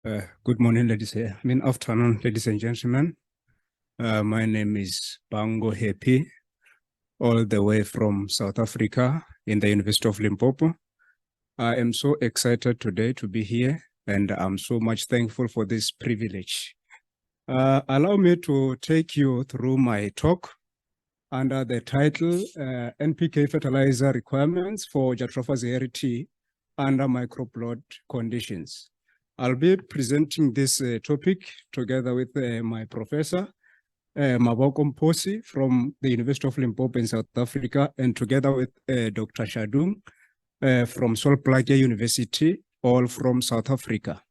Good morning, afternoon, ladies and gentlemen. My name is Bango Happy, all the way from South Africa in the University of Limpopo. I am so excited today to be here, and I'm so much thankful for this privilege. Allow me to take you through my talk under the title NPK fertilizer requirements for Jatropha zeyheri tea under microplot conditions. I'll be presenting this topic together with my professor, Maboko Mposi from the University of Limpopo in South Africa, and together with Dr. Shadung from Sol Plaatje University, all from South Africa.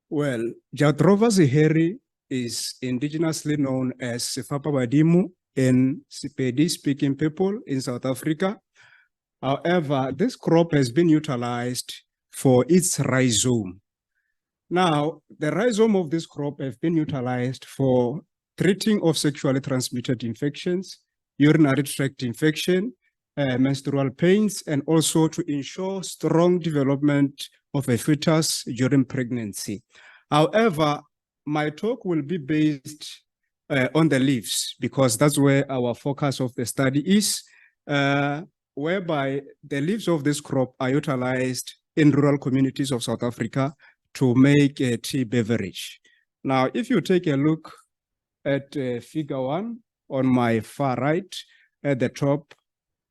Well, Jatropha zeyheri is indigenously known as Sefapa Badimu in Sepedi-speaking people in South Africa. However, this crop has been utilized for its rhizome. Now, the rhizome of this crop have been utilized for treating of sexually transmitted infections, urinary tract infection, menstrual pains, and also to ensure strong development of a fetus during pregnancy. However, my talk will be based on the leaves because that's where our focus of the study is, whereby the leaves of this crop are utilized in rural communities of South Africa to make a tea beverage. Now, if you take a look at figure 1 on my far right, at the top,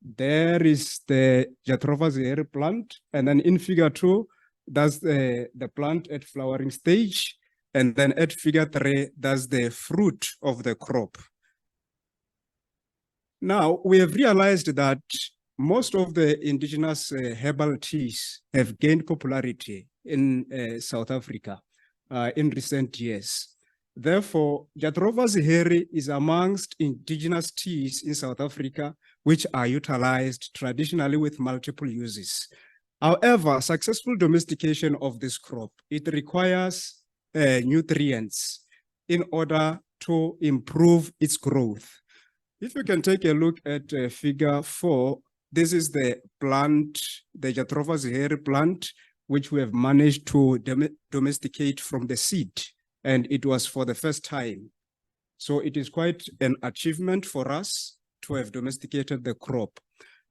there is the Jatropha zeyheri plant, and then in figure 2, that's the plant at flowering stage, and then at figure 3, that's the fruit of the crop. Now, we have realized that most of the indigenous herbal teas have gained popularity in South Africa in recent years. Therefore, Jatropha zeyheri is amongst indigenous teas in South Africa, which are utilized traditionally with multiple uses. However, successful domestication of this crop, it requires nutrients in order to improve its growth. If you can take a look at figure 4, this is the plant, the Jatropha zeyheri plant, which we have managed to domesticate from the seed, and it was for the first time. So it is quite an achievement for us to have domesticated the crop.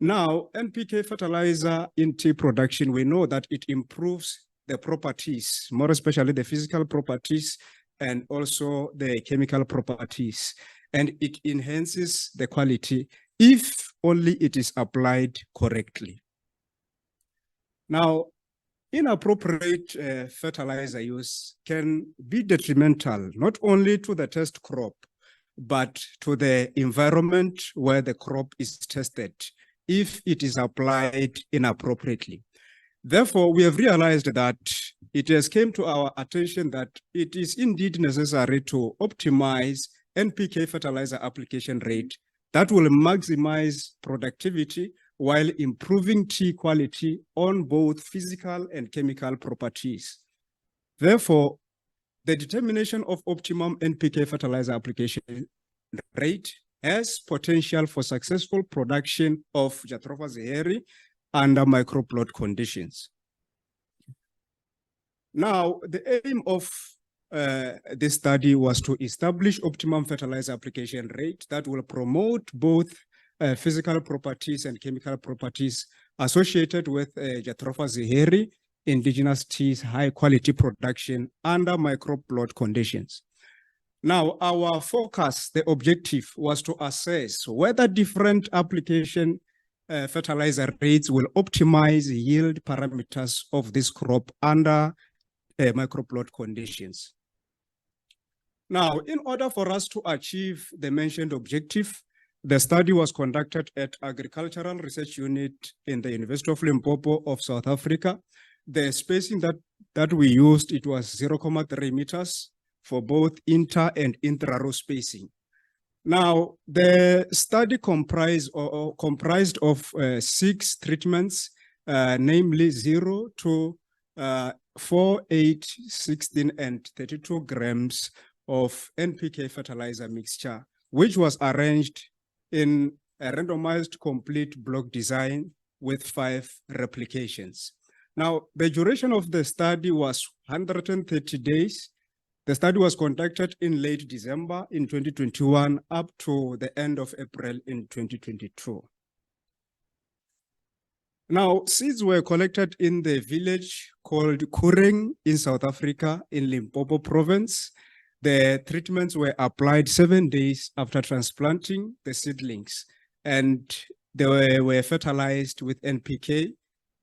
Now, NPK fertilizer in tea production, we know that it improves the properties, more especially the physical properties and also the chemical properties, and it enhances the quality if only it is applied correctly. Now, inappropriate fertilizer use can be detrimental not only to the test crop, but to the environment where the crop is tested if it is applied inappropriately. Therefore, we have realized that it has come to our attention that it is indeed necessary to optimize NPK fertilizer application rate that will maximize productivity while improving tea quality on both physical and chemical properties. Therefore, the determination of optimum NPK fertilizer application rate has potential for successful production of Jatropha zeyheri under microplot conditions. Now, the aim of this study was to establish optimum fertilizer application rate that will promote both physical properties and chemical properties associated with Jatropha zeyheri indigenous tea's high quality production under microplot conditions. Now, our focus, the objective was to assess whether different application fertilizer rates will optimize yield parameters of this crop under microplot conditions. Now, in order for us to achieve the mentioned objective, the study was conducted at Agricultural Research Unit in the University of Limpopo of South Africa. The spacing that we used, it was 0.3 meters for both inter and intra-row spacing. Now, the study comprised of 6 treatments, namely 0 to 4, 8, 16, and 32 grams of NPK fertilizer mixture, which was arranged in a randomized complete block design with 5 replications. Now, the duration of the study was 130 days. The study was conducted in late December in 2021 up to the end of April in 2022. Now, seeds were collected in the village called Kureng in South Africa in Limpopo province. The treatments were applied 7 days after transplanting the seedlings, and they were fertilized with NPK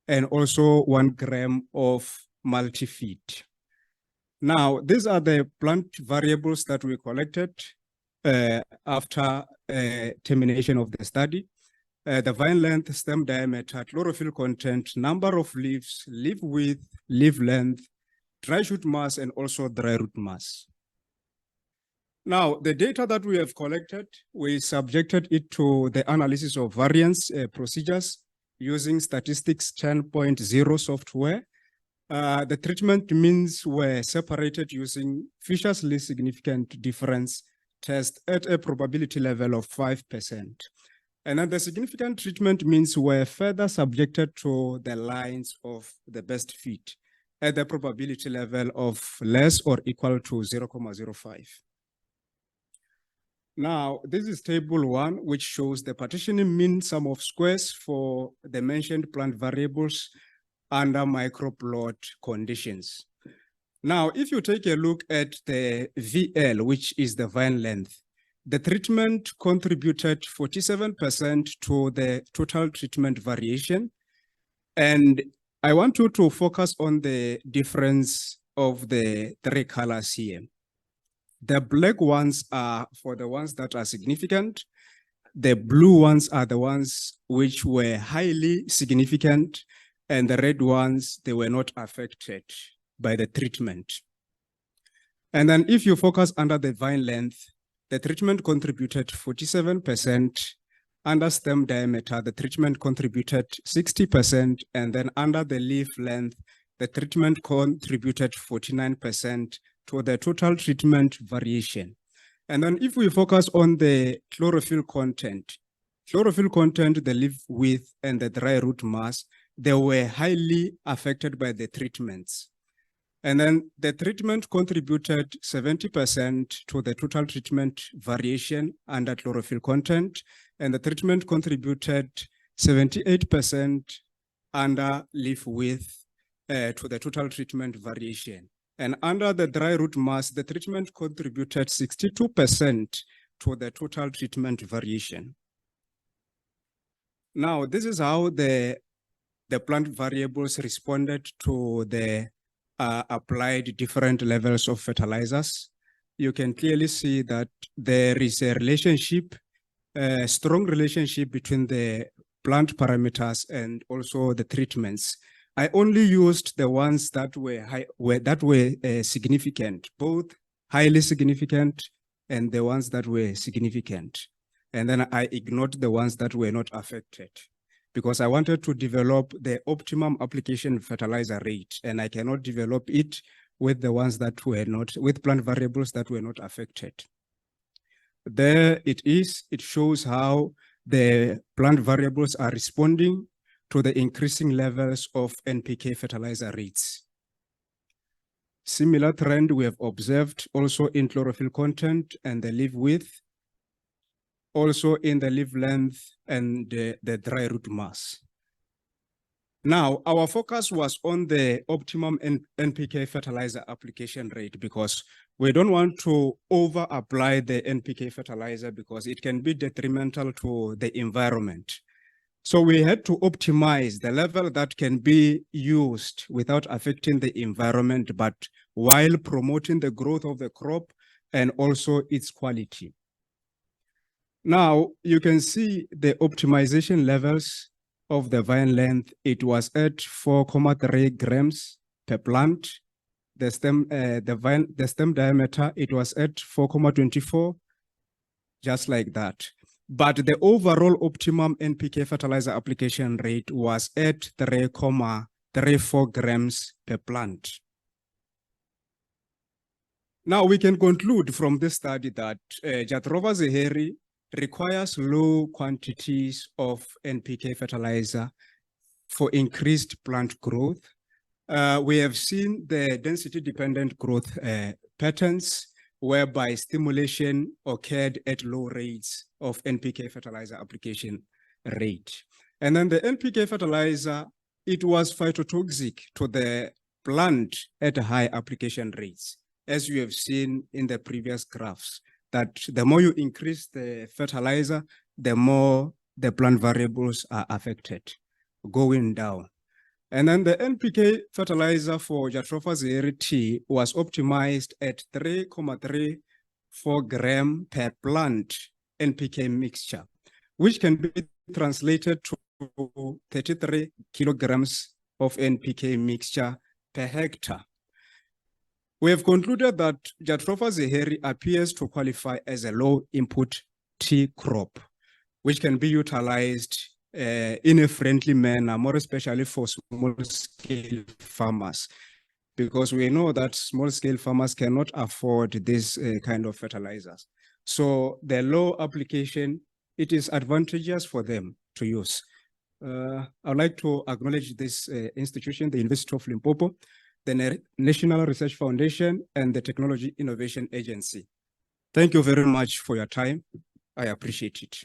and also 1 gram of multi-feed. Now, these are the plant variables that we collected after termination of the study. The vine length, stem diameter, chlorophyll content, number of leaves, leaf width, leaf length, dry shoot mass, and also dry root mass. Now, the data that we have collected, we subjected it to the analysis of variance procedures using statistics 10.0 software. The treatment means were separated using Fisher's least significant difference test at a probability level of 5%. And then the significant treatment means were further subjected to the lines of the best fit at the probability level of less or equal to 0.05. Now, this is table 1, which shows the partitioning mean sum of squares for the mentioned plant variables under microplot conditions. Now, if you take a look at the VL, which is the vine length, the treatment contributed 47% to the total treatment variation. And I want you to focus on the difference of the 3 colors here. The black ones are for the ones that are significant. The blue ones are the ones which were highly significant, and the red ones, they were not affected by the treatment. And then if you focus under the vine length, the treatment contributed 47%. Under stem diameter, the treatment contributed 60%. And then under the leaf length, the treatment contributed 49% to the total treatment variation. And then if we focus on the chlorophyll content, the leaf width, and the dry root mass, they were highly affected by the treatments. And then the treatment contributed 70% to the total treatment variation under chlorophyll content, and the treatment contributed 78% under leaf width to the total treatment variation. And under the dry root mass, the treatment contributed 62% to the total treatment variation. Now, this is how the plant variables responded to the applied different levels of fertilizers. You can clearly see that there is a relationship, a strong relationship between the plant parameters and also the treatments. I only used the ones that were significant, both highly significant and the ones that were significant. And then I ignored the ones that were not affected, because I wanted to develop the optimum application fertilizer rate, and I cannot develop it with the ones that were not, with plant variables that were not affected. There it is. It shows how the plant variables are responding to the increasing levels of NPK fertilizer rates. Similar trend we have observed also in chlorophyll content and the leaf width, also in the leaf length and the dry root mass. Now, our focus was on the optimum NPK fertilizer application rate, because we don't want to over-apply the NPK fertilizer because it can be detrimental to the environment. So we had to optimize the level that can be used without affecting the environment, but while promoting the growth of the crop and also its quality. Now, you can see the optimization levels of the vine length. It was at 4.3 grams per plant. The stem diameter, it was at 4.24, just like that. But the overall optimum NPK fertilizer application rate was at 3.34 grams per plant. Now we can conclude from this study that Jatropha zeyheri requires low quantities of NPK fertilizer for increased plant growth. We have seen the density-dependent growth patterns, whereby stimulation occurred at low rates of NPK fertilizer application rate. And then the NPK fertilizer, it was phytotoxic to the plant at high application rates, as you have seen in the previous graphs, that the more you increase the fertilizer, the more the plant variables are affected, going down. And then the NPK fertilizer for Jatropha zeyheri T was optimized at 3.34 gram per plant NPK mixture, which can be translated to 33 kilograms of NPK mixture per hectare. We have concluded that Jatropha zeyheri appears to qualify as a low input tea crop, which can be utilized in a friendly manner, more especially for small-scale farmers, because we know that small-scale farmers cannot afford this kind of fertilizers. So the low application, it is advantageous for them to use. I'd like to acknowledge this institution, the University of Limpopo, the National Research Foundation, and the Technology Innovation Agency. Thank you very much for your time. I appreciate it.